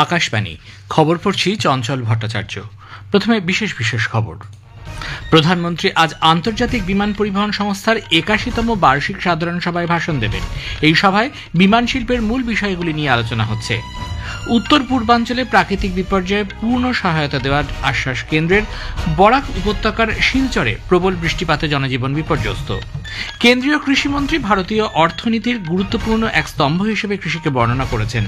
আকাশবাণী খবর পড়ছি চঞ্চল ভট্টাচার্য। প্রথমে বিশেষ বিশেষ খবর। প্রধানমন্ত্রী আজ আন্তর্জাতিক বিমান পরিবহন সংস্থার ৮১তম বার্ষিক সাধারণ সভায় ভাষণ দেবেন। এই সভায় বিমান শিল্পের মূল বিষয়গুলি নিয়ে আলোচনা হচ্ছে। উত্তর পূর্বাঞ্চলে প্রাকৃতিক বিপর্যয়ে পূর্ণ সহায়তা দেওয়ার আশ্বাস কেন্দ্রের। বরাক উপত্যকার শিলচরে প্রবল বৃষ্টিপাতে জনজীবন বিপর্যস্ত। কেন্দ্রীয় কৃষিমন্ত্রী ভারতীয় অর্থনীতির গুরুত্বপূর্ণ এক স্তম্ভ হিসেবে কৃষিকে বর্ণনা করেছেন।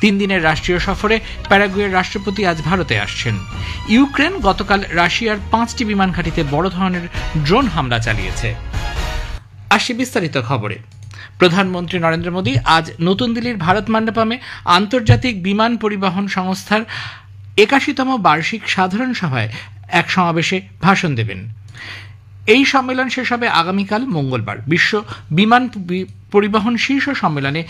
৩ দিনের রাষ্ট্রীয় সফরে প্যারাগুয়ের রাষ্ট্রপতি আজ ভারতে আসছেন। ইউক্রেন গতকাল রাশিয়ার ৫টি বিমান ঘাঁটিতে বড় ধরনের ড্রোন হামলা চালিয়েছে। আসছে বিস্তারিত খবরে। প্রধানমন্ত্রী নরেন্দ্র মোদী আজ নতুন দিল্লির ভারত মণ্ডপমে আন্তর্জাতিক বিমান পরিবহন সংস্থার ৮১তম বার্ষিক সাধারণ সভায় এক সমাবেশে ভাষণ দেবেন। এই সম্মেলন শেষ হবে আগামীকাল মঙ্গলবার। বিশ্ব বিমান পরিবহন শীর্ষ সম্মেলনে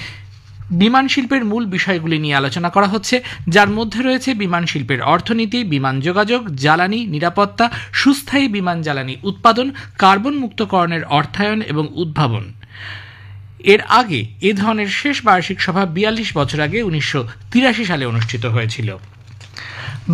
বিমান শিল্পের মূল বিষয়গুলি নিয়ে আলোচনা করা হচ্ছে, যার মধ্যে রয়েছে বিমান শিল্পের অর্থনীতি, বিমান যোগাযোগ, জ্বালানি নিরাপত্তা, সুস্থায়ী বিমান জ্বালানি উৎপাদন, কার্বন মুক্তকরণের অর্থায়ন এবং উদ্ভাবন। এর আগে এ ধরনের শেষ বার্ষিক সভা ৪২ বছর আগে ১৯৮৩ সালে অনুষ্ঠিত হয়েছিল।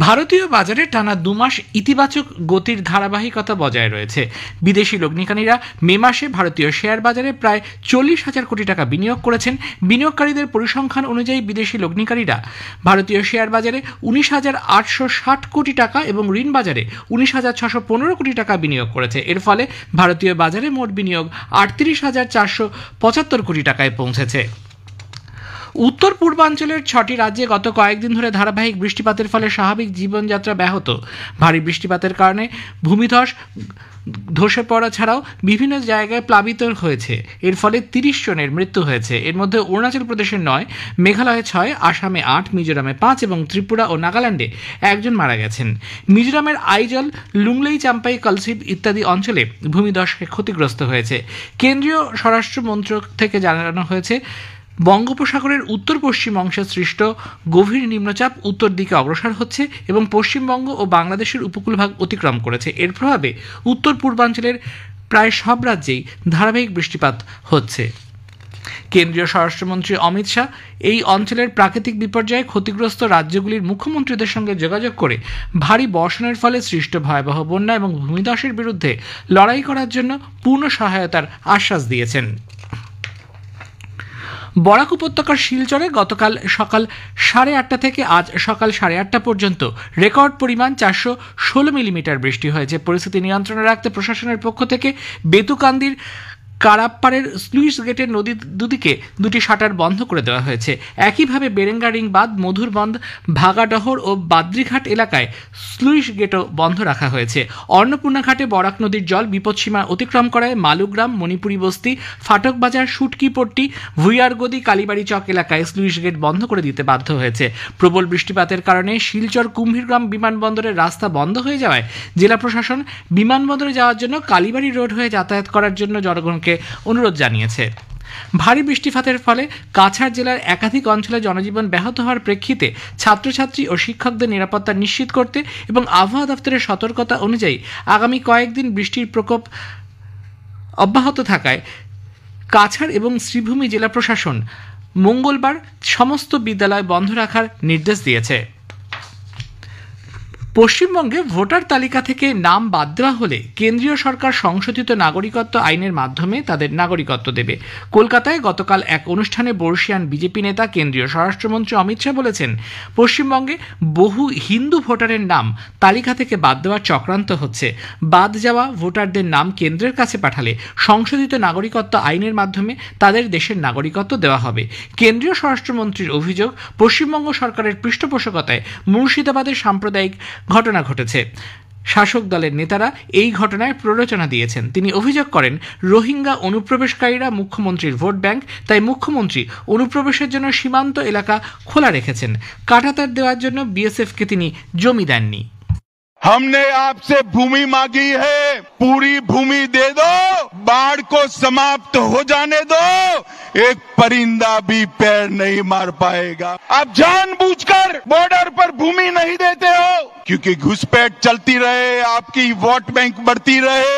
ভারতীয় বাজারে টানা ২ মাস ইতিবাচক গতির ধারাবাহিকতা বজায় রয়েছে। বিদেশি লগ্নিকারীরা মে মাসে ভারতীয় শেয়ার বাজারে প্রায় ৪০,০০০ কোটি টাকা বিনিয়োগ করেছেন। বিনিয়োগকারীদের পরিসংখ্যান অনুযায়ী বিদেশি লগ্নিকারীরা ভারতীয় শেয়ার বাজারে ১৯,৮৬০ কোটি টাকা এবং ঋণ বাজারে ১৯,৬১৫ কোটি টাকা বিনিয়োগ করেছে। এর ফলে ভারতীয় বাজারে মোট বিনিয়োগ ৩৮,৪৭৫ কোটি টাকায় পৌঁছেছে। উত্তর পূর্বাঞ্চলের ৬টি রাজ্যে গত কয়েকদিন ধরে ধারাবাহিক বৃষ্টিপাতের ফলে স্বাভাবিক জীবনযাত্রা ব্যাহত। ভারী বৃষ্টিপাতের কারণে ভূমিধস, ধসে পড়া ছাড়াও বিভিন্ন জায়গায় প্লাবিত হয়েছে। এর ফলে ৩০ জনের মৃত্যু হয়েছে। এর মধ্যে অরুণাচল প্রদেশের ৯, মেঘালয়ে ৬, আসামে ৮, মিজোরামে ৫ এবং ত্রিপুরা ও নাগাল্যান্ডে ১ জন মারা গেছেন। মিজোরামের আইজল, লুংলেই, চাম্পাই, কলসিপ ইত্যাদি অঞ্চলে ভূমিধসে ক্ষতিগ্রস্ত হয়েছে। কেন্দ্রীয় স্বরাষ্ট্র মন্ত্রক থেকে জানানো হয়েছে, বঙ্গোপসাগরের উত্তর পশ্চিম অংশে সৃষ্ট গভীর নিম্নচাপ উত্তর দিকে অগ্রসর হচ্ছে এবং পশ্চিমবঙ্গ ও বাংলাদেশের উপকূলভাগ অতিক্রম করেছে। এর প্রভাবে উত্তর পূর্বাঞ্চলের প্রায় সব রাজ্যেই ধারাবাহিক বৃষ্টিপাত হচ্ছে। কেন্দ্রীয় স্বরাষ্ট্রমন্ত্রী অমিত শাহ এই অঞ্চলের প্রাকৃতিক বিপর্যয়ে ক্ষতিগ্রস্ত রাজ্যগুলির মুখ্যমন্ত্রীদের সঙ্গে যোগাযোগ করে ভারী বর্ষণের ফলে সৃষ্ট ভয়াবহ বন্যা এবং ভূমিধসের বিরুদ্ধে লড়াই করার জন্য পূর্ণ সহায়তার আশ্বাস দিয়েছেন। বরাক উপত্যকার শিলচরে গতকাল সকাল 8:30 থেকে আজ সকাল 8:30 পর্যন্ত রেকর্ড পরিমাণ 416 মিলিমিটার বৃষ্টি হয়েছে। পরিস্থিতি নিয়ন্ত্রণে রাখতে প্রশাসনের পক্ষ থেকে বেতুকান্দির কারাপ্পারের স্লুইস গেটের নদীর দুদিকে 2টি শাটার বন্ধ করে দেওয়া হয়েছে। একইভাবে বেরেঙ্গারিং বাঁধ, মধুরবন্ধ, ভাগাডহর ও বাদ্রিঘাট এলাকায় স্লুইস গেটও বন্ধ রাখা হয়েছে। অন্নপূর্ণা ঘাটে বরাক নদীর জল বিপদসীমা অতিক্রম করায় মালুগ্রাম, মণিপুরি বস্তি, ফাটক বাজার, সুটকিপট্টি, ভুইয়ারগদি, কালীবাড়ি চক এলাকায় স্লুইস গেট বন্ধ করে দিতে বাধ্য হয়েছে। প্রবল বৃষ্টিপাতের কারণে শিলচর কুম্ভীরগ্রাম বিমানবন্দরের রাস্তা বন্ধ হয়ে যাওয়ায় জেলা প্রশাসন বিমানবন্দরে যাওয়ার জন্য কালীবাড়ি রোড হয়ে যাতায়াত করার জন্য জনগণকে অনুরোধ জানিয়েছে। ভারী বৃষ্টিপাতের ফলে কাছাড় জেলার একাধিক অঞ্চলে জনজীবন ব্যাহত হওয়ার প্রেক্ষিতে ছাত্রছাত্রী ও শিক্ষকদের নিরাপত্তা নিশ্চিত করতে এবং আবহাওয়া দপ্তরের সতর্কতা অনুযায়ী আগামী কয়েকদিন বৃষ্টির প্রকোপ অব্যাহত থাকায় কাছাড় এবং শ্রীভূমি জেলা প্রশাসন মঙ্গলবার সমস্ত বিদ্যালয় বন্ধ রাখার নির্দেশ দিয়েছে। পশ্চিমবঙ্গে ভোটার তালিকা থেকে নাম বাদ দেওয়া হলে কেন্দ্রীয় সরকার সংশোধিত নাগরিকত্ব আইনের মাধ্যমে তাদের নাগরিকত্ব দেবে। কলকাতায় গতকাল এক অনুষ্ঠানে বর্ষিয়ান বিজেপি নেতা কেন্দ্রীয় স্বরাষ্ট্রমন্ত্রী অমিত শাহ বলেছেন, পশ্চিমবঙ্গে বহু হিন্দু ভোটারের নাম তালিকা থেকে বাদ দেওয়ার চক্রান্ত হচ্ছে। বাদ যাওয়া ভোটারদের নাম কেন্দ্রের কাছে পাঠালে সংশোধিত নাগরিকত্ব আইনের মাধ্যমে তাদের দেশের নাগরিকত্ব দেওয়া হবে। কেন্দ্রীয় স্বরাষ্ট্রমন্ত্রীর অভিযোগ, পশ্চিমবঙ্গ সরকারের পৃষ্ঠপোষকতায় মুর্শিদাবাদের সাম্প্রদায়িক ঘটনা ঘটেছে। শাসক দলের নেতারা এই ঘটনায় প্ররোচনা দিয়েছেন। তিনি অভিযোগ করেন, রোহিঙ্গা অনুপ্রবেশকারীরা মুখ্যমন্ত্রীর ভোট ব্যাংক, তাই মুখ্যমন্ত্রী অনুপ্রবেশের জন্য সীমান্ত এলাকা খোলা রেখেছেন। কাঁটাতার দেওয়ার জন্য বিএসএফকে তিনি জমি দেননি। हमने आपसे भूमि मांगी है, पूरी भूमि दे दो, बाढ़ को समाप्त हो जाने दो, एक परिंदा भी पैर नहीं मार पाएगा। आप जानबूझकर बॉर्डर पर भूमि नहीं देते हो क्योंकि घुसपैठ चलती रहे, आपकी वोट बैंक बढ़ती रहे।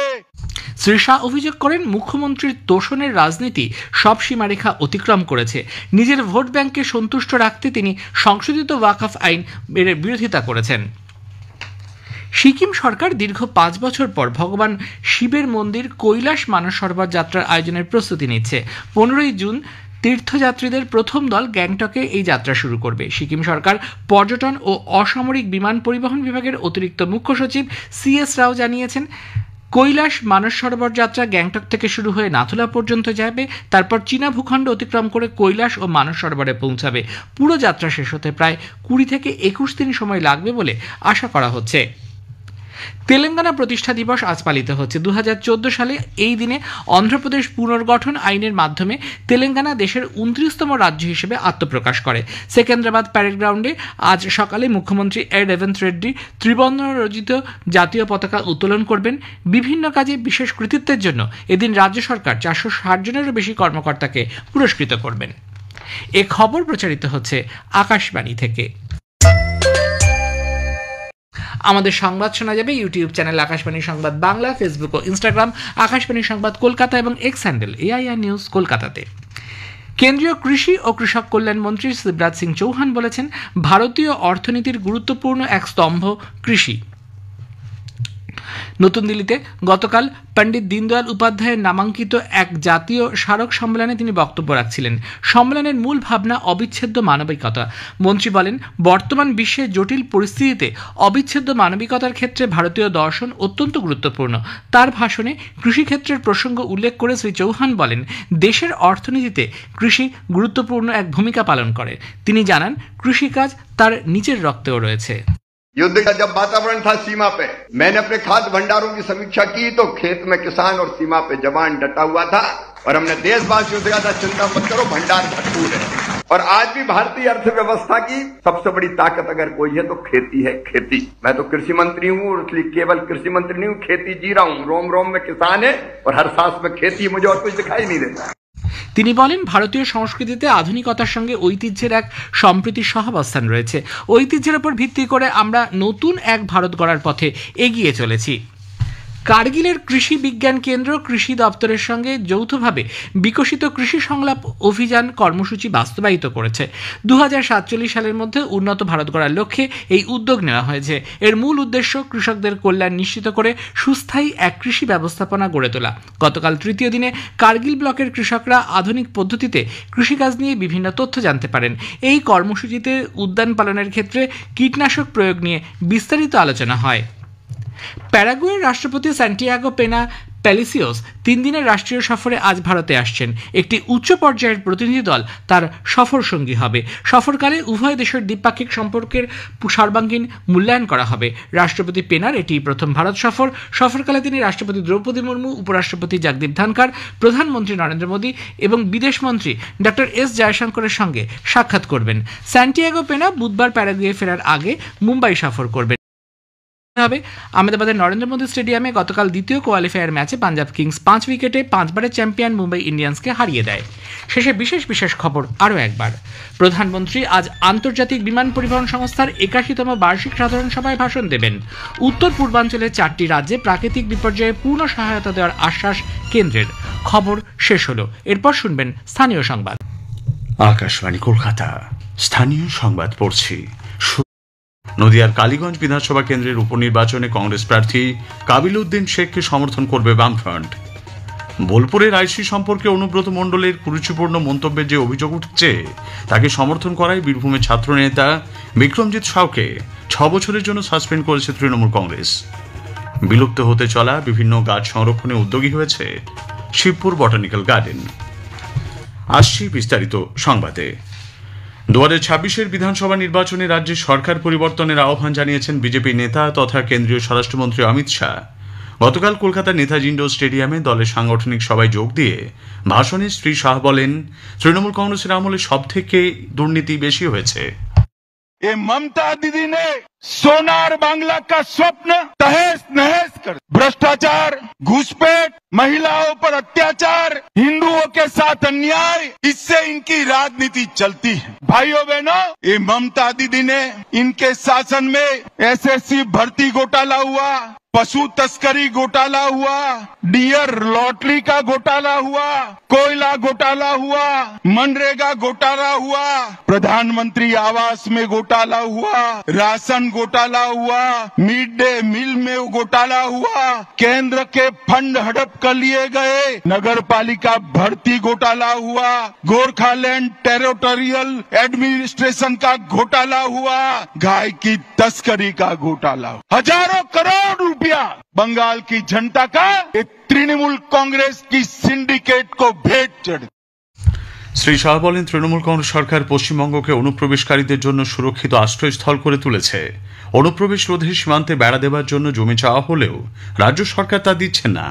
শ্রী শাহ অভিযোগ করেন, মুখ্যমন্ত্রীর তোষণের রাজনীতি সব সীমারেখা অতিক্রম করেছে। নিজের ভোট ব্যাংককে সন্তুষ্ট রাখতে তিনি সংশোধিত ওয়াকফ আইন এর বিরোধিতা করেছেন। সিকিম সরকার দীর্ঘ 5 বছর পর ভগবান শিবের মন্দির কৈলাস মানস সরোবর যাত্রার আয়োজনের প্রস্তুতি নিচ্ছে। 15ই জুন তীর্থযাত্রীদের প্রথম দল গ্যাংটকে এই যাত্রা শুরু করবে। সিকিম সরকার পর্যটন ও অসামরিক বিমান পরিবহন বিভাগের অতিরিক্ত মুখ্য সচিব CS রাও জানিয়েছেন, কৈলাস মানস সরোবর যাত্রা গ্যাংটক থেকে শুরু হয়ে নাথুলা পর্যন্ত যাবে, তারপর চীনা ভূখণ্ড অতিক্রম করে কৈলাস ও মানস সরোবরে পৌঁছাবে। পুরো যাত্রা শেষ হতে প্রায় 20 থেকে 21 দিন সময় লাগবে বলে আশা করা হচ্ছে। তেলেঙ্গানা প্রতিষ্ঠা দিবস আজ পালিত হচ্ছে। 2014 সালে এই দিনে অন্ধ্রপ্রদেশ পুনর্গঠন আইনের মাধ্যমে তেলেঙ্গানা দেশের 29তম রাজ্য হিসেবে আত্মপ্রকাশ করে। সেকেন্দ্রাবাদ প্যারেড গ্রাউন্ডে আজ সকালে মুখ্যমন্ত্রী রেবন্ত রেড্ডি ত্রিবর্ণ রচিত জাতীয় পতাকা উত্তোলন করবেন। বিভিন্ন কাজে বিশেষ কৃতিত্বের জন্য এদিন রাজ্য সরকার 460 জনেরও বেশি কর্মকর্তাকে পুরস্কৃত করবেন। এ খবর প্রচারিত হচ্ছে আকাশবাণী থেকে। আমাদের সংবাদ শোনা যাবে ইউটিউব চ্যানেল আকাশবাণী সংবাদ বাংলা, ফেসবুক ও ইনস্টাগ্রাম আকাশবাণী সংবাদ কলকাতা এবং এক্স হ্যান্ডেল AIR নিউজ কলকাতাতে। কেন্দ্রীয় কৃষি ও কৃষক কল্যাণ মন্ত্রী শিবরাজ সিং চৌহান বলেছেন, ভারতীয় অর্থনীতির গুরুত্বপূর্ণ এক স্তম্ভ কৃষি। নতুন দিল্লিতে গতকাল পণ্ডিত দীনদয়াল উপাধ্যায়ের নামাঙ্কিত এক জাতীয় স্মারক সম্মেলনে তিনি বক্তব্য রাখছিলেন। সম্মেলনের মূল ভাবনা অবিচ্ছেদ্য মানবিকতা। মন্ত্রী বলেন, বর্তমান বিশ্বের জটিল পরিস্থিতিতে অবিচ্ছেদ্য মানবিকতার ক্ষেত্রে ভারতীয় দর্শন অত্যন্ত গুরুত্বপূর্ণ। তার ভাষণে কৃষিক্ষেত্রের প্রসঙ্গ উল্লেখ করে শ্রী চৌহান বলেন, দেশের অর্থনীতিতে কৃষি গুরুত্বপূর্ণ এক ভূমিকা পালন করে। তিনি জানান, কৃষিকাজ তার নিজের রক্তেও রয়েছে। युद्ध का जब वातावरण था सीमा पे, मैंने अपने खाद्य भंडारों की समीक्षा की तो खेत में किसान और सीमा पे जवान डटा हुआ था और हमने देशवासियों से कहा था, चिंता मत करो, भंडार भरपूर है। और आज भी भारतीय अर्थव्यवस्था की सबसे बड़ी ताकत अगर कोई है तो खेती है। खेती, मैं तो कृषि मंत्री हूँ और इसलिए केवल कृषि मंत्री नहीं हूँ, खेती जी रहा हूँ। रोम रोम में किसान है और हर सांस में खेती, मुझे और कुछ दिखाई नहीं देता। তিনি বলেন, ভারতীয় সংস্কৃতিতে আধুনিকতার সঙ্গে ঐতিহ্যের এক সম্প্রীতি সহাবস্থান রয়েছে। ঐতিহ্যের উপর ভিত্তি করে আমরা নতুন এক ভারত গড়ার পথে এগিয়ে চলেছি। কার্গিলের কৃষি বিজ্ঞান কেন্দ্র কৃষি দপ্তরের সঙ্গে যৌথভাবে বিকশিত কৃষি সংলাপ অভিযান কর্মসূচি বাস্তবায়িত করেছে। 2047 সালের মধ্যে উন্নত ভারত গড়ার লক্ষ্যে এই উদ্যোগ নেওয়া হয়েছে। এর মূল উদ্দেশ্য কৃষকদের কল্যাণ নিশ্চিত করে সুস্থায়ী এক কৃষি ব্যবস্থাপনা গড়ে তোলা। গতকাল তৃতীয় দিনে কার্গিল ব্লকের কৃষকরা আধুনিক পদ্ধতিতে কৃষিকাজ নিয়ে বিভিন্ন তথ্য জানতে পারেন। এই কর্মসূচিতে উদ্যান পালনের ক্ষেত্রে কীটনাশক প্রয়োগ নিয়ে বিস্তারিত আলোচনা হয়। প্যারাগুয়ের রাষ্ট্রপতি সান্টিয়াগো পেনা প্যালিসিওস 3 দিনের রাষ্ট্রীয় সফরে আজ ভারতে আসছেন। একটি উচ্চ পর্যায়ের প্রতিনিধি দল তার সফর সঙ্গী হবে। সফরকালে উভয় দেশের দ্বিপাক্ষিক সম্পর্কের সর্বাঙ্গীন মূল্যায়ন করা হবে। রাষ্ট্রপতি পেনার এটি প্রথম ভারত সফর। সফরকালে তিনি রাষ্ট্রপতি দ্রৌপদী মুর্মু, উপরাষ্ট্রপতি জগদীপ ধনখড়, প্রধানমন্ত্রী নরেন্দ্র মোদী এবং বিদেশমন্ত্রী ডক্টর S জয়শঙ্করের সঙ্গে সাক্ষাৎ করবেন। সান্টিয়াগো পেনা বুধবার প্যারাগুয়ে ফেরার আগে মুম্বাই সফর করবেন। আহমেদাবাদের নরেন্দ্র মোদী স্টেডিয়ামে গতকাল দ্বিতীয় কোয়ালিফায়ার ম্যাচে পাঞ্জাব কিংস 5 উইকেটে 5বারের চ্যাম্পিয়ন মুম্বাই ইন্ডিয়ান্সকে হারিয়ে দেয়। শেষে বিশেষ খবর আরও একবার। প্রধানমন্ত্রী আজ আন্তর্জাতিক বিমান পরিবহন সংস্থার 81তম বার্ষিক সাধারণ সভায় ভাষণ দেবেন। উত্তর পূর্বাঞ্চলের 4টি রাজ্যে প্রাকৃতিক বিপর্যয়ে পূর্ণ সহায়তা দেওয়ার আশ্বাস কেন্দ্রের। খবর শেষ হলো। এরপর শুনবেন স্থানীয় সংবাদ। আকাশবাণী কলকাতা, স্থানীয় সংবাদ পড়ছি। নদিয়ার কালীগঞ্জ বিধানসভা কেন্দ্রের উপনির্বাচনে কংগ্রেস প্রার্থী কাবিল উদ্দিন শেখকে সমর্থন করবে বামফ্রন্ট। বোলপুরের আইসি সম্পর্কে অনুব্রত মণ্ডলের কুরুচিপূর্ণ মন্তব্যের যে অভিযোগ উঠছে তাকে সমর্থন করায় বীরভূমের ছাত্রনেতা বিক্রমজিৎ সাউকে 6 বছরের জন্য সাসপেন্ড করেছে তৃণমূল কংগ্রেস। বিলুপ্ত হতে চলা বিভিন্ন গাছ সংরক্ষণে উদ্যোগী হয়েছে শিবপুর বটানিক্যাল গার্ডেন। আসছি বিস্তারিত সংবাদে। 2026 বিধানসভা নির্বাচনে রাজ্যে সরকার পরিবর্তনের আহ্বান জানিয়েছেন বিজেপি নেতা তথা কেন্দ্রীয় স্বরাষ্ট্রমন্ত্রী অমিত শাহ। গতকাল কলকাতার নেতাজি ইন্ডোর স্টেডিয়ামে দলের সাংগঠনিক সভায় যোগ দিয়ে ভাষণে শ্রী শাহ বলেন, তৃণমূল কংগ্রেসের আমলে সব থেকে দুর্নীতি বেশি হয়েছে। ये ममता दीदी ने सोनार बांग्ला का स्वप्न तहस नहस कर, भ्रष्टाचार, घुसपैठ, महिलाओं पर अत्याचार, हिंदुओं के साथ अन्याय, इससे इनकी राजनीति चलती है। भाइयों बहनों, ये ममता दीदी ने इनके शासन में SSC भर्ती घोटाला हुआ, पशु तस्करी घोटाला हुआ, डियर लॉटरी का घोटाला हुआ, कोयला घोटाला हुआ, मनरेगा घोटाला हुआ, प्रधानमंत्री आवास में घोटाला हुआ, राशन घोटाला हुआ, मिड डे मील में घोटाला हुआ, केंद्र के फंड हड़प कर लिए गए, नगर पालिका भर्ती घोटाला हुआ, गोरखालैंड टेरिटोरियल एडमिनिस्ट्रेशन का घोटाला हुआ, गाय की तस्करी का घोटाला हुआ। हजारों करोड़ रुपया बंगाल की जनता का तृणमूल कांग्रेस की सिंडिकेट को भेंट चढ़। শ্রী শাহ বলেন, তৃণমূল কংগ্রেস সরকার পশ্চিমবঙ্গকে অনুপ্রবেশকারীদের জন্য সুরক্ষিত আশ্রয়স্থল করে তুলেছে। অনুপ্রবেশ রোধে সীমান্তে বেড়া দেওয়ার জন্য জমি চাওয়া হলেও রাজ্য সরকার তা দিচ্ছে না।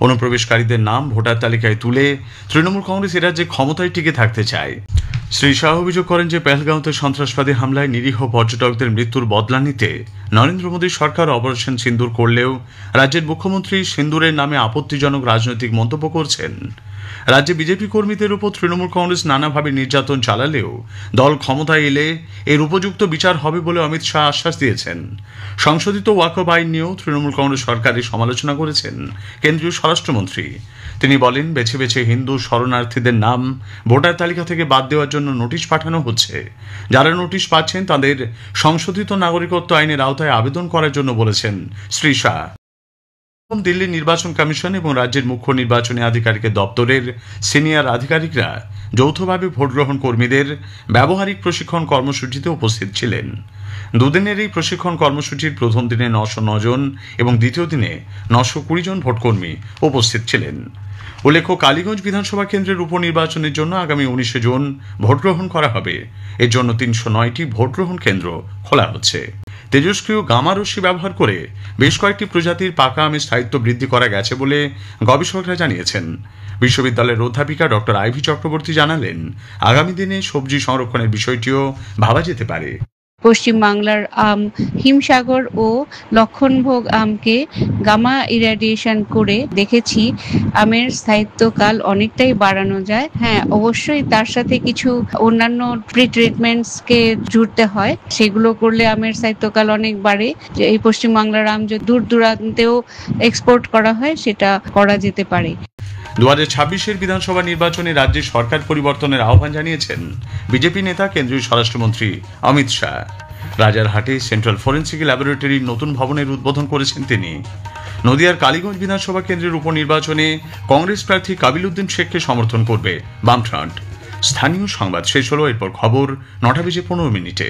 অনুপ্রবেশকারীদের নাম ভোটার তালিকায় তুলে তৃণমূল কংগ্রেস এ রাজ্যে ক্ষমতায় টিকে থাকতে চায়। শ্রী শাহ অভিযোগ করেন যে পেহেলগাঁওতে সন্ত্রাসবাদী হামলায় নিরীহ পর্যটকদের মৃত্যুর বদলা নিতে নরেন্দ্র মোদী সরকার অপারেশন সিন্দুর করলেও রাজ্যের মুখ্যমন্ত্রী সিন্দুরের নামে আপত্তিজনক রাজনৈতিক মন্তব্য করছেন। রাজ্যে বিজেপি কর্মীদের উপর তৃণমূল কংগ্রেস নানাভাবে নির্যাতন চালালেও দল ক্ষমতায় এলে এর উপযুক্ত বিচার হবে বলে অমিত শাহ আশ্বাস দিয়েছেন। সংশোধিত ওয়াকফ আইন নিয়েও তৃণমূল কংগ্রেস সরকারের সমালোচনা করেছেন কেন্দ্রীয় স্বরাষ্ট্রমন্ত্রী। তিনি বলেন, বেছে বেছে হিন্দু শরণার্থীদের নাম ভোটার তালিকা থেকে বাদ দেওয়ার জন্য নোটিশ পাঠানো হচ্ছে। যারা নোটিশ পাচ্ছেন তাদের সংশোধিত নাগরিকত্ব আইনের আওতায় আবেদন করার জন্য বলেছেন শ্রী শাহ। দিল্লি নির্বাচন কমিশন এবং রাজ্যের মুখ্য নির্বাচনী আধিকারিকের দপ্তরের সিনিয়র আধিকারিকরা যৌথভাবে ভোটগ্রহণ কর্মীদের ব্যবহারিক প্রশিক্ষণ কর্মসূচিতে উপস্থিত ছিলেন। দুদিনের এই প্রশিক্ষণ কর্মসূচির প্রথম দিনে 909 জন এবং দ্বিতীয় দিনে 920 জন ভোটকর্মী উপস্থিত ছিলেন। উল্লেখ্য, কালীগঞ্জ বিধানসভা কেন্দ্রের উপনির্বাচনের জন্য আগামী 19 জুন ভোটগ্রহণ করা হবে। এর জন্য 309টি ভোটগ্রহণ কেন্দ্র খোলা হচ্ছে। তেজস্ক্রিয় গামা রশ্মি ব্যবহার করে বেশ কয়েকটি প্রজাতির পাকা আমের স্থায়িত্ব বৃদ্ধি করা গেছে বলে গবেষকরা জানিয়েছেন। বিশ্ববিদ্যালয়ের অধ্যাপিকা ডক্টর আইভি চক্রবর্তী জানালেন, আগামী দিনে সবজি সংরক্ষণের বিষয়টিও ভাবা যেতে পারে। পশ্চিমবাংলার আম হিমসাগর ও লক্ষণভোগ আমকে গামা ইরাডিয়েশন করে দেখেছি আমের স্থায়িত্বকাল অনেকটাই বাড়ানো যায়। হ্যাঁ, অবশ্যই তার সাথে কিছু অন্যান্য প্রিট্রিটমেন্টসকে জুড়তে হয়, সেগুলো করলে আমের স্থায়িত্বকাল অনেক বাড়ে। যে এই পশ্চিমবাংলার আম যদি দূর দূরান্তেও এক্সপোর্ট করা হয় সেটা করা যেতে পারে। 2026 বিধানসভা নির্বাচনে রাজ্যে সরকার পরিবর্তনের আহ্বান জানিয়েছেন বিজেপি নেতা কেন্দ্রীয় স্বরাষ্ট্রমন্ত্রী অমিত শাহ। রাজারহাটে সেন্ট্রাল ফরেন্সিক ল্যাবরেটরির নতুন ভবনের উদ্বোধন করেছেন তিনি। নদিয়ার কালীগঞ্জ বিধানসভা কেন্দ্রের উপনির্বাচনে কংগ্রেস প্রার্থী কাবিলউদ্দিন শেখকে সমর্থন করবে বামফ্রন্ট। স্থানীয় সংবাদ শেষ হলো, এরপর খবর 9টা বেজে 15 মিনিটে।